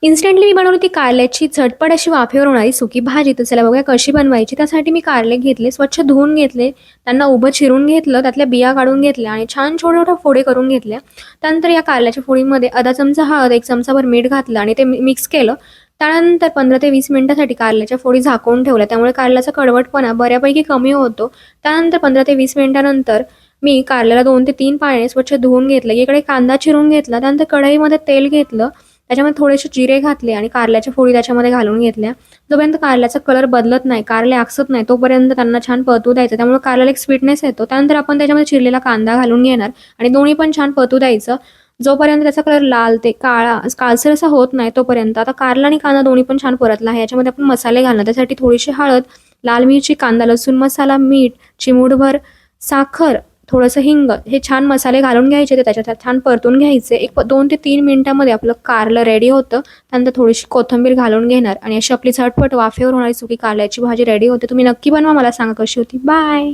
Instantly मी बनवली ती कारल्याची झटपट अशी वाफेवर होणारी सुकी भाजी. तर चला बघूया कशी बनवायची. त्यासाठी मी कारले घेतले, स्वच्छ धुवून घेतले, त्यांना उभं चिरून घेतलं, त्यातल्या बिया काढून घेतल्या आणि छान छोट्या-छोट्या फोडी करून घेतल्या. त्यानंतर या कारल्याच्या फोडीमध्ये अर्धा चमचा हळद, 1 चमचाभर मीठ घातलं आणि ते मिक्स केलं. त्यानंतर 15 ते 20 मिनिटांसाठी कारल्याच्या फोडी झाकून ठेवल्या. त्यामुळे कारल्याचा कडवटपणा बऱ्यापैकी कमी होतो. त्यानंतर 15 ते 20 मिनिटानंतर मी कारल्याला 2 ते 3 पाण्याने स्वच्छ धुवून घेतलं. इकडे कांदा चिरून घेतला. त्यानंतर कढईमध्ये तेल घेतलं. त्याच्यामध्ये थोडेसे जिरे घातले आणि कारल्याच्या फोडी त्याच्यामध्ये घालून घेतल्या. जोपर्यंत कारल्याचा कलर बदलत नाही, कारले आकसत नाही, तोपर्यंत त्यांना छान परतू द्यायचं. त्यामुळे कारल्याला एक स्वीटनेस येतो. त्यानंतर आपण त्याच्यामध्ये चिरलेला कांदा घालून घेणार आणि दोन्ही पण छान परतू द्यायचं. जोपर्यंत त्याचा कलर लाल ते काळसर असा होत नाही तोपर्यंत. आता कारला आणि कांदा दोन्ही पण छान परतला आहे. याच्यामध्ये आपण मसाले घालणार. त्यासाठी थोडीशी हळद, लाल मिरची, कांदा, लसूण मसाला, मीठ, चिमूटभर साखर, थोडंसं हिंग, हे छान मसाले घालून घ्यायचे. ते त्याच्यात छान परतून घ्यायचे. एक 2 ते 3 मिनिटांमध्ये आपलं कारलं रेडी होतं. त्यानंतर थोडीशी कोथिंबीर घालून घेणार आणि अशी आपली झटपट वाफेवर होणारी सुकी कारल्याची भाजी रेडी होते. तुम्ही नक्की बनवा. मला सांगा कशी होती. बाय.